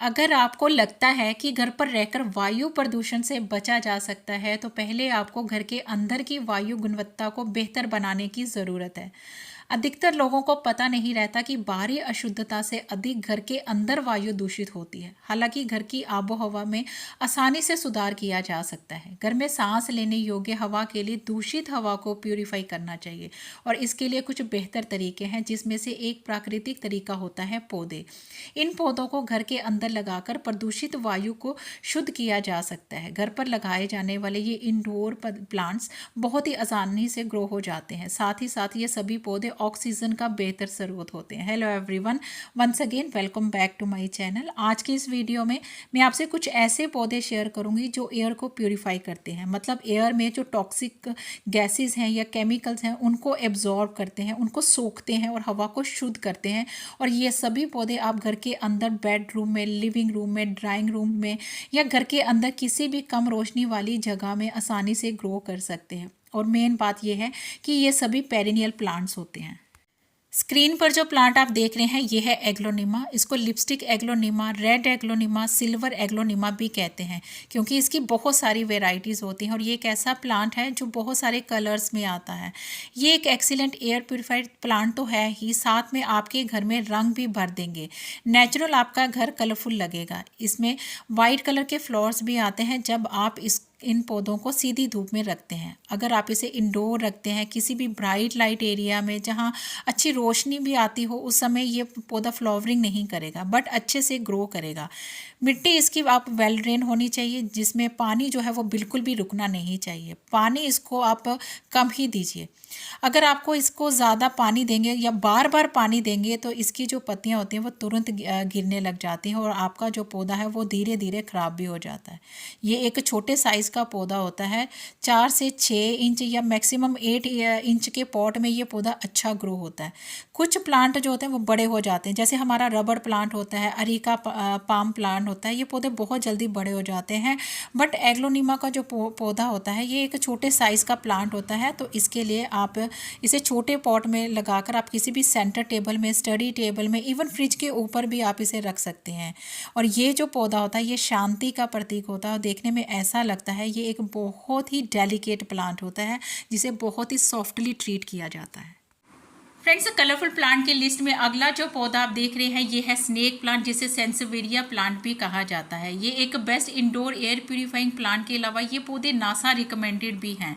अगर आपको लगता है कि घर पर रहकर वायु प्रदूषण से बचा जा सकता है, तो पहले आपको घर के अंदर की वायु गुणवत्ता को बेहतर बनाने की ज़रूरत है। अधिकतर लोगों को पता नहीं रहता कि बाहरी अशुद्धता से अधिक घर के अंदर वायु दूषित होती है। हालांकि घर की आबो हवा में आसानी से सुधार किया जा सकता है। घर में सांस लेने योग्य हवा के लिए दूषित हवा को प्यूरिफाई करना चाहिए, और इसके लिए कुछ बेहतर तरीके हैं, जिसमें से एक प्राकृतिक तरीका होता है पौधे। इन पौधों को घर के अंदर लगाकर प्रदूषित वायु को शुद्ध किया जा सकता है। घर पर लगाए जाने वाले ये इंडोर प्लांट्स बहुत ही आसानी से ग्रो हो जाते हैं। साथ ही साथ ये सभी पौधे ऑक्सीजन का बेहतर स्रोत होते हैं। Hello everyone, once again welcome back to my channel. आज की इस वीडियो में मैं आपसे कुछ ऐसे पौधे शेयर करूंगी जो एयर को प्यूरिफाई करते हैं। मतलब एयर में जो टॉक्सिक गैसेस हैं या केमिकल्स हैं उनको एब्जॉर्ब करते हैं, उनको सोखते हैं और हवा को शुद्ध करते हैं। और ये सभी पौधे आप घर के अंदर बेडरूम में, लिविंग रूम में, ड्राइंग रूम में या घर के अंदर किसी भी कम रोशनी वाली जगह में आसानी से ग्रो कर सकते हैं। और मेन बात यह है कि ये सभी पेरिनियल प्लांट्स होते हैं। स्क्रीन पर जो प्लांट आप देख रहे हैं ये है एग्लोनिमा। इसको lipstick aglaonema, red aglaonema, silver aglaonema भी कहते हैं, क्योंकि इसकी बहुत सारी वेराइटीज़ होती हैं। और ये एक ऐसा प्लांट है जो बहुत सारे कलर्स में आता है। ये एक एक्सीलेंट एयर प्योरीफाइड प्लांट तो है ही, साथ में आपके घर में रंग भी भर देंगे। नेचुरल आपका घर कलरफुल लगेगा। इसमें वाइट कलर के फ्लावर्स भी आते हैं जब आप इन पौधों को सीधी धूप में रखते हैं। अगर आप इसे इंडोर रखते हैं किसी भी ब्राइट लाइट एरिया में जहां अच्छी रोशनी भी आती हो, उस समय ये पौधा फ्लावरिंग नहीं करेगा, बट अच्छे से ग्रो करेगा। मिट्टी इसकी आप वेल ड्रेन होनी चाहिए, जिसमें पानी जो है वो बिल्कुल भी रुकना नहीं चाहिए। पानी इसको आप कम ही दीजिए। अगर आपको इसको ज़्यादा पानी देंगे या बार बार पानी देंगे तो इसकी जो पत्तियां होती हैं वो तुरंत गिरने लग जाती हैं और आपका जो पौधा है वो धीरे धीरे ख़राब भी हो जाता है। ये एक छोटे साइज़ का पौधा होता है। 4 से 6 इंच या मैक्सिमम 8 इंच के पॉट में ये पौधा अच्छा ग्रो होता है। कुछ प्लांट जो होते हैं वो बड़े हो जाते हैं, जैसे हमारा रबड़ प्लांट होता है, अरीका पाम प्लांट होता है। ये पौधे बहुत जल्दी बड़े हो जाते हैं। बट एग्लोनिमा का जो पौधा होता है ये एक छोटे साइज़ का प्लांट होता है, तो इसके लिए आप इसे छोटे पॉट में लगाकर आप किसी भी सेंटर टेबल में, स्टडी टेबल में, इवन फ्रिज के ऊपर भी आप इसे रख सकते हैं। और ये जो पौधा होता है ये शांति का प्रतीक होता है और देखने में ऐसा लगता है ये एक बहुत ही डेलिकेट प्लांट होता है, जिसे बहुत ही सॉफ्टली ट्रीट किया जाता है। फ्रेंड्स, कलरफुल प्लांट की लिस्ट में अगला जो पौधा आप देख रहे हैं ये है स्नेक प्लांट, जिसे सेंसवेरिया प्लांट भी कहा जाता है। ये एक best indoor air purifying plant के अलावा ये पौधे नासा रिकमेंडेड भी हैं।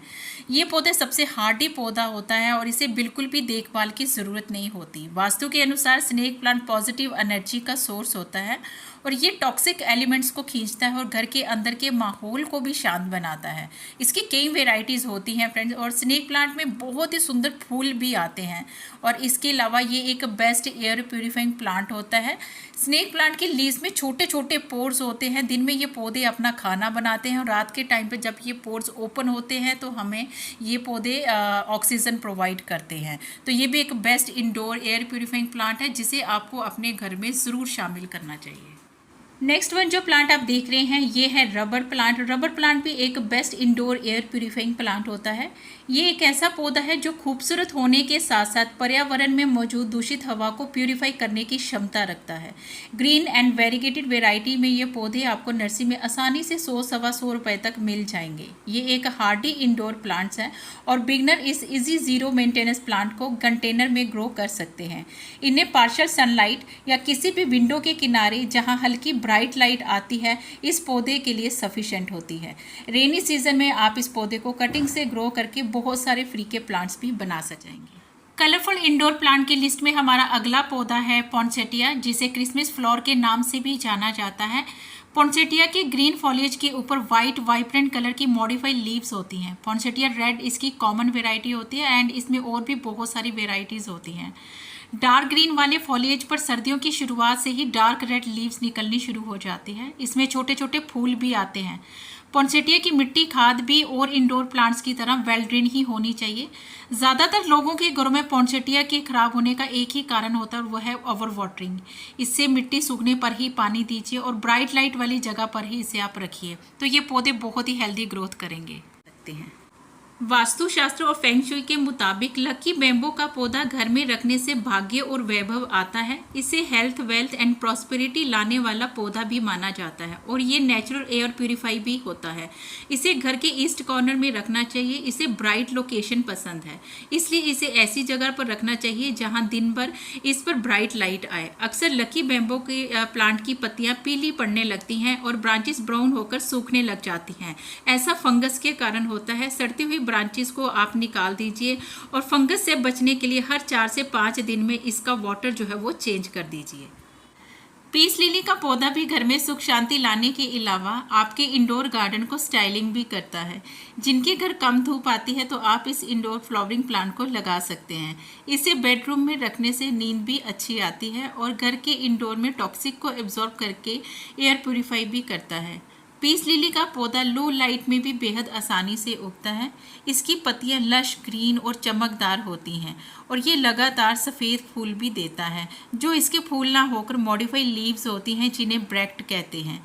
ये पौधे सबसे हार्डी पौधा होता है और इसे बिल्कुल भी देखभाल की ज़रूरत नहीं होती। वास्तु के अनुसार स्नेक प्लांट पॉजिटिव एनर्जी का सोर्स होता है और ये टॉक्सिक एलिमेंट्स को खींचता है और घर के अंदर के माहौल को भी शांत बनाता है। इसकी कई वेराइटीज़ होती हैं फ्रेंड्स, और स्नेक प्लांट में बहुत ही सुंदर फूल भी आते हैं। और इसके अलावा ये एक बेस्ट एयर प्यूरिफाइंग प्लांट होता है। स्नेक प्लांट के लीव्स में छोटे छोटे पोर्स होते हैं। दिन में ये पौधे अपना खाना बनाते हैं और रात के टाइम पे जब ये पोर्स ओपन होते हैं तो हमें ये पौधे ऑक्सीजन प्रोवाइड करते हैं। तो ये भी एक best indoor air purifying plant है, जिसे आपको अपने घर में ज़रूर शामिल करना चाहिए। नेक्स्ट वन जो प्लांट आप देख रहे हैं ये है रबर प्लांट। रबर प्लांट भी एक best indoor air purifying plant होता है। ये एक ऐसा पौधा है जो खूबसूरत होने के साथ साथ पर्यावरण में मौजूद दूषित हवा को प्यूरिफाई करने की क्षमता रखता है। ग्रीन एंड वेरीगेटेड वेराइटी में ये पौधे आपको नर्सरी में आसानी से 100-125 रुपये तक मिल जाएंगे। ये एक हार्डी इंडोर प्लांट्स हैं और बिगनर इस इजी जीरो मेंटेनेंस प्लांट को कंटेनर में ग्रो कर सकते हैं। इन्हें पार्शियल सनलाइट या किसी भी विंडो के किनारे जहाँ हल्की ब्राइट लाइट आती है इस पौधे के लिए सफिशेंट होती है। रेनी सीजन में आप इस पौधे को कटिंग से ग्रो करके बहुत सारे फ्री के प्लांट्स भी बना सकेंगे। कलरफुल इंडोर प्लांट की लिस्ट में हमारा अगला पौधा है पॉन्सेटिया, जिसे क्रिसमस फ्लावर के नाम से भी जाना जाता है। पॉन्सेटिया के ग्रीन फॉलिएज के ऊपर वाइट वाइब्रेंट कलर की मॉडिफाइड लीव्स होती हैं। पॉन्सेटिया रेड इसकी कॉमन वेराइटी होती है एंड इसमें और भी बहुत सारी वेराइटीज़ होती हैं। डार्क ग्रीन वाले फॉलिएज पर सर्दियों की शुरुआत से ही डार्क रेड लीव्स निकलनी शुरू हो जाती है। इसमें छोटे छोटे फूल भी आते हैं। पॉन्सेटिया की मिट्टी खाद भी और इंडोर प्लांट्स की तरह वेल ड्रेन ही होनी चाहिए। ज़्यादातर लोगों के घरों में पॉन्सेटिया के खराब होने का एक ही कारण होता है और वह है ओवर वाटरिंग। इससे मिट्टी सूखने पर ही पानी दीजिए और ब्राइट लाइट वाली जगह पर ही इसे आप रखिए, तो ये पौधे बहुत ही हेल्दी ग्रोथ करेंगे सकते हैं। वास्तुशास्त्र और फेंग शुई के मुताबिक लकी बैम्बू का पौधा घर में रखने से भाग्य और वैभव आता है। इसे हेल्थ, वेल्थ एंड प्रॉस्पेरिटी लाने वाला पौधा भी माना जाता है और ये नेचुरल एयर प्यूरिफाई भी होता है। इसे घर के ईस्ट कॉर्नर में रखना चाहिए। इसे ब्राइट लोकेशन पसंद है, इसलिए इसे ऐसी जगह पर रखना चाहिए जहां दिन भर इस पर ब्राइट लाइट आए। अक्सर लकी बैम्बू के प्लांट की पत्तियां पीली पड़ने लगती हैं और ब्रांचेस ब्राउन होकर सूखने लग जाती हैं। ऐसा फंगस के कारण होता है। सड़ती हुई ब्रांचेस को आप निकाल दीजिए और फंगस से बचने के लिए हर 4 से 5 दिन में इसका वाटर जो है वो चेंज कर दीजिए। पीस लिली का पौधा भी घर में सुख शांति लाने के अलावा आपके इंडोर गार्डन को स्टाइलिंग भी करता है। जिनके घर कम धूप आती है तो आप इस इंडोर फ्लावरिंग प्लांट को लगा सकते हैं। इसे बेडरूम में रखने से नींद भी अच्छी आती है और घर के इंडोर में टॉक्सिक को एब्जॉर्ब करके एयर प्यूरिफाई भी करता है। पीस लिली का पौधा लो लाइट में भी बेहद आसानी से उगता है। इसकी पत्तियां लश ग्रीन और चमकदार होती हैं और ये लगातार सफ़ेद फूल भी देता है, जो इसके फूल ना होकर मॉडिफाई लीव्स होती हैं जिन्हें ब्रैक्ट कहते हैं।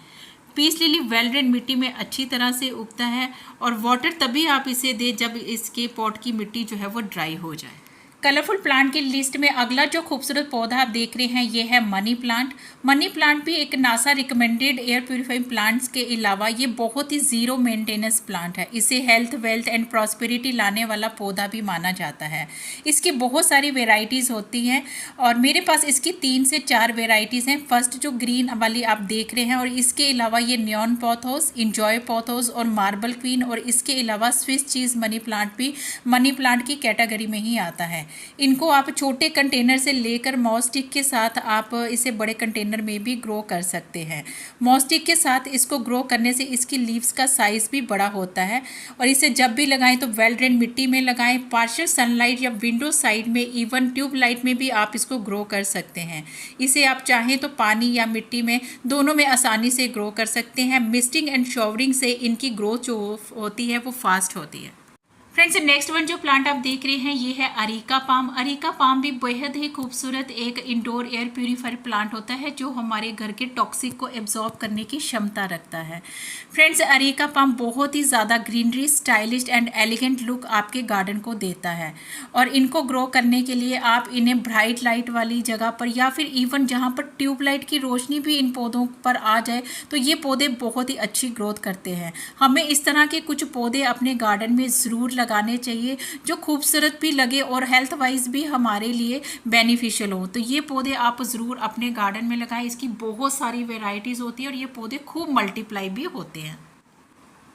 पीस लिली वेल ड्रेन मिट्टी में अच्छी तरह से उगता है और वाटर तभी आप इसे दें जब इसके पॉट की मिट्टी जो है वो ड्राई हो जाए। कलरफुल प्लांट की लिस्ट में अगला जो खूबसूरत पौधा आप देख रहे हैं ये है मनी प्लांट। मनी प्लांट भी एक NASA recommended air purifying plants के अलावा ये बहुत ही ज़ीरो मेंटेनेंस प्लांट है। इसे हेल्थ, वेल्थ एंड प्रॉस्पेरिटी लाने वाला पौधा भी माना जाता है। इसकी बहुत सारी वेराइटीज़ होती हैं और मेरे पास इसकी 3 से 4 वेराइटीज़ हैं। फर्स्ट जो ग्रीन वाली आप देख रहे हैं और इसके अलावा ये न्योन पोथोस, इंजॉय पोथोस और मार्बल क्वीन और इसके अलावा स्विस चीज़ मनी प्लांट भी मनी प्लांट की कैटेगरी में ही आता है। इनको आप छोटे कंटेनर से लेकर मॉस्टिक के साथ आप इसे बड़े कंटेनर में भी ग्रो कर सकते हैं। मॉस्टिक के साथ इसको ग्रो करने से इसकी लीव्स का साइज़ भी बड़ा होता है और इसे जब भी लगाएं तो वेल ड्रेन मिट्टी में लगाएं। पार्शियल सनलाइट या विंडो साइड में, इवन ट्यूब लाइट में भी आप इसको ग्रो कर सकते हैं। इसे आप चाहें तो पानी या मिट्टी में, दोनों में आसानी से ग्रो कर सकते हैं। मिस्टिंग एंड शॉवरिंग से इनकी ग्रोथ जो होती है वो फास्ट होती है। फ्रेंड्स, नेक्स्ट वन जो प्लांट आप देख रहे हैं ये है अरीका पाम। अरीका पाम भी बेहद ही खूबसूरत एक इंडोर एयर प्यूरीफायर प्लांट होता है जो हमारे घर के टॉक्सिक को एब्जॉर्ब करने की क्षमता रखता है। फ्रेंड्स, अरीका पाम बहुत ही ज़्यादा greenery, stylish and elegant look आपके गार्डन को देता है और इनको ग्रो करने के लिए आप इन्हें ब्राइट लाइट वाली जगह पर या फिर इवन जहाँ पर ट्यूबलाइट की रोशनी भी इन पौधों पर आ जाए तो ये पौधे बहुत ही अच्छी ग्रोथ करते हैं। हमें इस तरह के कुछ पौधे अपने गार्डन में ज़रूर लगाने चाहिए जो खूबसूरत भी लगे और हेल्थ वाइज भी हमारे लिए बेनिफिशियल हो। तो ये पौधे आप ज़रूर अपने गार्डन में लगाएं। इसकी बहुत सारी वेराइटीज़ होती है और ये पौधे खूब मल्टीप्लाई भी होते हैं।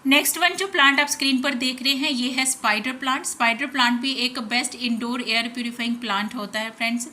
नेक्स्ट वन जो प्लांट आप स्क्रीन पर देख रहे हैं ये है स्पाइडर प्लांट। स्पाइडर प्लांट भी एक best indoor air purifying plant होता है। फ्रेंड्स,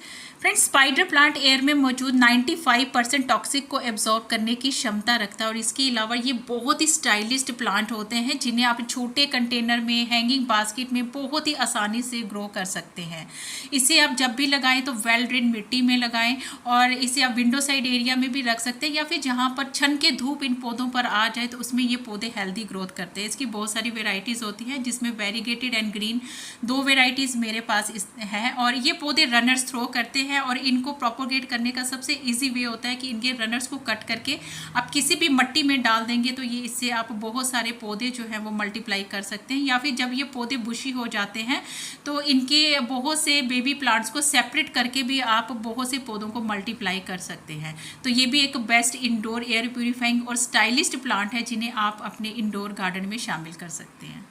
स्पाइडर प्लांट एयर में मौजूद 95% टॉक्सिक को एब्जॉर्ब करने की क्षमता रखता है और इसके अलावा ये बहुत ही स्टाइलिस्ट प्लांट होते हैं जिन्हें आप छोटे कंटेनर में, हैंगिंग बास्केट में बहुत ही आसानी से ग्रो कर सकते हैं। इसे आप जब भी लगाएं तो वेल ड्रेन मिट्टी में लगाएं और इसे आप विंडो साइड एरिया में भी रख सकते हैं या फिर जहाँ पर छन के धूप इन पौधों पर आ जाए तो उसमें ये पौधे हेल्दी ग्रोथ करते हैं। इसकी बहुत सारी वेराइटीज़ होती हैं जिसमें वेरीगेटेड एंड ग्रीन 2 वेराइटीज़ मेरे पास हैं और ये पौधे रनर्स थ्रो करते हैं और इनको प्रोपोगेट करने का सबसे इजी वे होता है कि इनके रनर्स को कट करके आप किसी भी मिट्टी में डाल देंगे तो ये इससे आप बहुत सारे पौधे जो हैं वो मल्टीप्लाई कर सकते हैं। या फिर जब ये पौधे बुशी हो जाते हैं तो इनके बहुत से बेबी प्लांट्स को सेपरेट करके भी आप बहुत से पौधों को मल्टीप्लाई कर सकते हैं। तो ये भी एक बेस्ट इंडोर एयर प्यूरिफाइंग और स्टाइलिस्ट प्लांट है जिन्हें आप अपने इंडोर गार्डन में शामिल कर सकते हैं।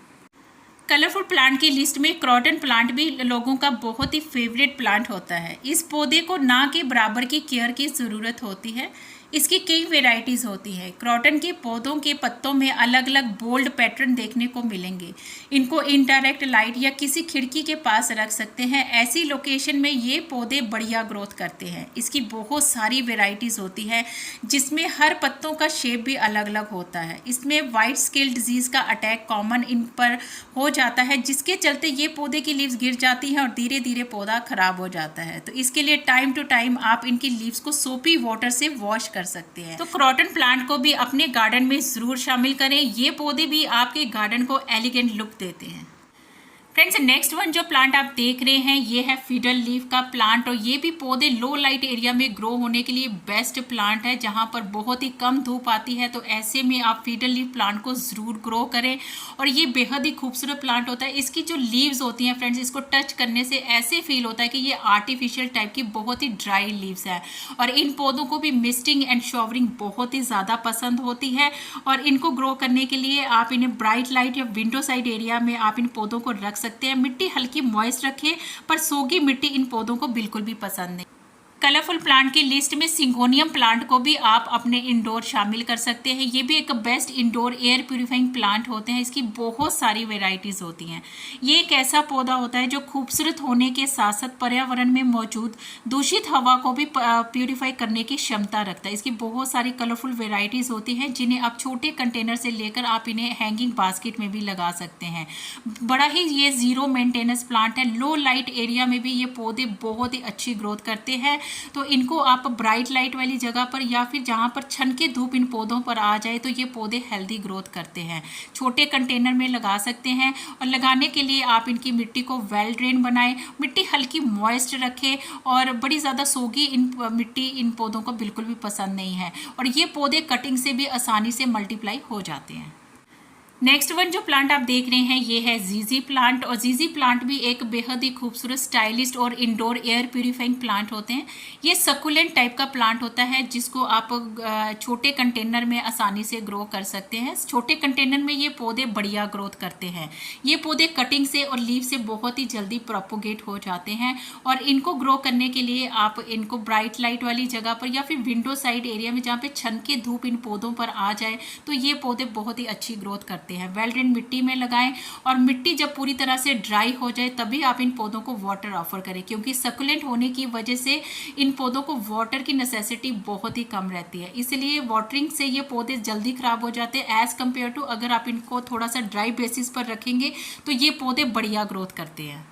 कलरफुल प्लांट की लिस्ट में क्रॉटन प्लांट भी लोगों का बहुत ही फेवरेट प्लांट होता है। इस पौधे को ना के बराबर की केयर की ज़रूरत होती है। इसकी कई वेराइटीज़ होती है। क्रॉटन के पौधों के पत्तों में अलग अलग बोल्ड पैटर्न देखने को मिलेंगे। इनको इनडायरेक्ट लाइट या किसी खिड़की के पास रख सकते हैं। ऐसी लोकेशन में ये पौधे बढ़िया ग्रोथ करते हैं। इसकी बहुत सारी वेराइटीज़ होती है जिसमें हर पत्तों का शेप भी अलग अलग होता है। इसमें वाइट स्केल डिजीज़ का अटैक कॉमन इन पर हो जाता है जिसके चलते ये पौधे की लीव्स गिर जाती हैं और धीरे धीरे पौधा खराब हो जाता है। तो इसके लिए टाइम टू टाइम आप इनकी लीव्स को सोपी वाटर से वॉश कर सकते हैं। तो क्रॉटन प्लांट को भी अपने गार्डन में जरूर शामिल करें। ये पौधे भी आपके गार्डन को एलिगेंट लुक देते हैं। फ्रेंड्स नेक्स्ट वन जो प्लांट आप देख रहे हैं ये है फिडल लीफ का प्लांट, और ये भी पौधे लो लाइट एरिया में ग्रो होने के लिए बेस्ट प्लांट है, जहां पर बहुत ही कम धूप आती है। तो ऐसे में आप फिडल लीफ प्लांट को ज़रूर ग्रो करें, और ये बेहद ही खूबसूरत प्लांट होता है। इसकी जो लीव्स होती हैं फ्रेंड्स, इसको टच करने से ऐसे फील होता है कि ये आर्टिफिशियल टाइप की बहुत ही ड्राई लीव्स है। और इन पौधों को भी मिस्टिंग एंड शॉवरिंग बहुत ही ज़्यादा पसंद होती है, और इनको ग्रो करने के लिए आप इन्हें ब्राइट लाइट या विंडो साइड एरिया में आप इन पौधों को रख सकते हैं। मिट्टी हल्की मॉइस्ट रखें, पर सोगी मिट्टी इन पौधों को बिल्कुल भी पसंद नहीं। कलरफुल प्लांट की लिस्ट में सिंगोनियम प्लांट को भी आप अपने इंडोर शामिल कर सकते हैं। ये भी एक best indoor air purifying plant होते हैं। इसकी बहुत सारी वेराइटीज़ होती हैं। ये एक ऐसा पौधा होता है जो खूबसूरत होने के साथ साथ पर्यावरण में मौजूद दूषित हवा को भी प्यूरिफाई करने की क्षमता रखता है। इसकी बहुत सारी कलरफुल वेराइटीज़ होती हैं, जिन्हें आप छोटे कंटेनर से लेकर आप इन्हें हैंगिंग बास्केट में भी लगा सकते हैं। बड़ा ही ये ज़ीरो मेंटेनेंस प्लांट है। लो लाइट एरिया में भी ये पौधे बहुत ही अच्छी ग्रोथ करते हैं। तो इनको आप ब्राइट लाइट वाली जगह पर या फिर जहाँ पर छन के धूप इन पौधों पर आ जाए तो ये पौधे हेल्दी ग्रोथ करते हैं। छोटे कंटेनर में लगा सकते हैं, और लगाने के लिए आप इनकी मिट्टी को वेल ड्रेन बनाएं। मिट्टी हल्की मॉइस्ट रखें, और बड़ी ज़्यादा सोगी मिट्टी इन पौधों को बिल्कुल भी पसंद नहीं है। और ये पौधे कटिंग से भी आसानी से मल्टीप्लाई हो जाते हैं। नेक्स्ट वन जो प्लांट आप देख रहे हैं ये है जीजी प्लांट, और जीजी प्लांट भी एक बेहद ही खूबसूरत स्टाइलिस्ट और इंडोर एयर प्यूरिफाइंग प्लांट होते हैं। ये सकुलेंट टाइप का प्लांट होता है, जिसको आप छोटे कंटेनर में आसानी से ग्रो कर सकते हैं। छोटे कंटेनर में ये पौधे बढ़िया ग्रोथ करते हैं। ये पौधे कटिंग से और लीव से बहुत ही जल्दी प्रोपोगेट हो जाते हैं, और इनको ग्रो करने के लिए आप इनको ब्राइट लाइट वाली जगह पर या फिर विंडो साइड एरिया में जहाँ पे छन के धूप इन पौधों पर आ जाए तो ये पौधे बहुत ही अच्छी ग्रोथ करते हैं। वेल ड्रेन मिट्टी में लगाएं, और मिट्टी जब पूरी तरह से ड्राई हो जाए तभी आप इन पौधों को वाटर ऑफर करें, क्योंकि सकुलेंट होने की वजह से इन पौधों को वाटर की नेसेसिटी बहुत ही कम रहती है। इसलिए वाटरिंग से ये पौधे जल्दी खराब हो जाते हैं एज कम्पेयर टू अगर आप इनको थोड़ा सा ड्राई बेसिस पर रखेंगे तो ये पौधे बढ़िया ग्रोथ करते हैं।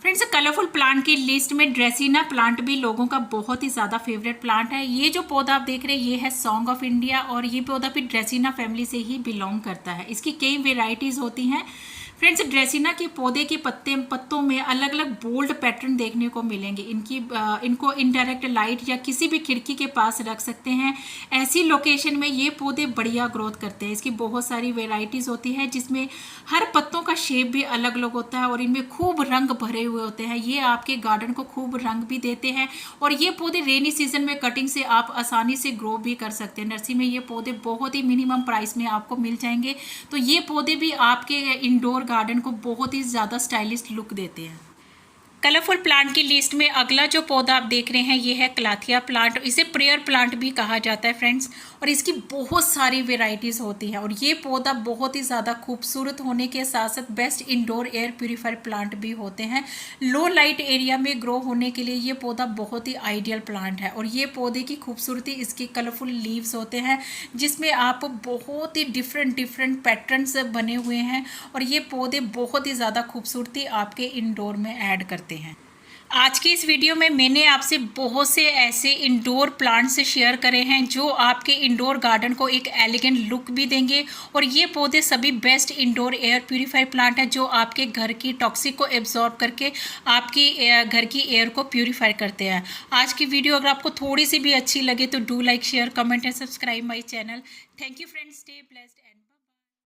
फ्रेंड्स कलरफुल प्लांट की लिस्ट में ड्रेसिना प्लांट भी लोगों का बहुत ही ज़्यादा फेवरेट प्लांट है। ये जो पौधा आप देख रहे हैं ये है सॉन्ग ऑफ इंडिया, और ये पौधा भी ड्रेसिना फैमिली से ही बिलोंग करता है। इसकी कई वेराइटीज़ होती हैं। फ्रेंड्स ड्रेसिना के पौधे के पत्तों में अलग अलग बोल्ड पैटर्न देखने को मिलेंगे। इनको इनडायरेक्ट लाइट या किसी भी खिड़की के पास रख सकते हैं। ऐसी लोकेशन में ये पौधे बढ़िया ग्रोथ करते हैं। इसकी बहुत सारी वेराइटीज़ होती है, जिसमें हर पत्तों का शेप भी अलग अलग होता है, और इनमें खूब रंग भरे हुए होते हैं। ये आपके गार्डन को खूब रंग भी देते हैं, और ये पौधे रेनी सीजन में कटिंग से आप आसानी से ग्रो भी कर सकते हैं। नर्सरी में ये पौधे बहुत ही मिनिमम प्राइस में आपको मिल जाएंगे। तो ये पौधे भी आपके इंडोर गार्डन को बहुत ही ज़्यादा स्टाइलिश लुक देते हैं। कलरफुल प्लांट की लिस्ट में अगला जो पौधा आप देख रहे हैं ये है क्लाथिया प्लांट। इसे प्रेयर प्लांट भी कहा जाता है फ्रेंड्स, और इसकी बहुत सारी वेराइटीज़ होती हैं। और ये पौधा बहुत ही ज़्यादा खूबसूरत होने के साथ साथ best indoor air purifier plant भी होते हैं। लो लाइट एरिया में ग्रो होने के लिए ये पौधा बहुत ही आइडियल प्लांट है। और ये पौधे की खूबसूरती इसके कलरफुल लीव्स होते हैं, जिसमें आप बहुत ही डिफरेंट पैटर्न्स बने हुए हैं, और ये पौधे बहुत ही ज़्यादा खूबसूरती आपके इंडोर में ऐड करते हैं। आज की इस वीडियो में मैंने आपसे बहुत से ऐसे इंडोर प्लांट्स शेयर करे हैं जो आपके इंडोर गार्डन को एक एलिगेंट लुक भी देंगे। और ये पौधे सभी best indoor air purifier plant हैं, जो आपके घर की टॉक्सिक को एब्जॉर्ब करके आपकी घर की एयर को प्यूरीफाई करते हैं। आज की वीडियो अगर आपको थोड़ी सी भी अच्छी लगे तो do like, share, comment and subscribe my channel. Thank you friends, stay blessed.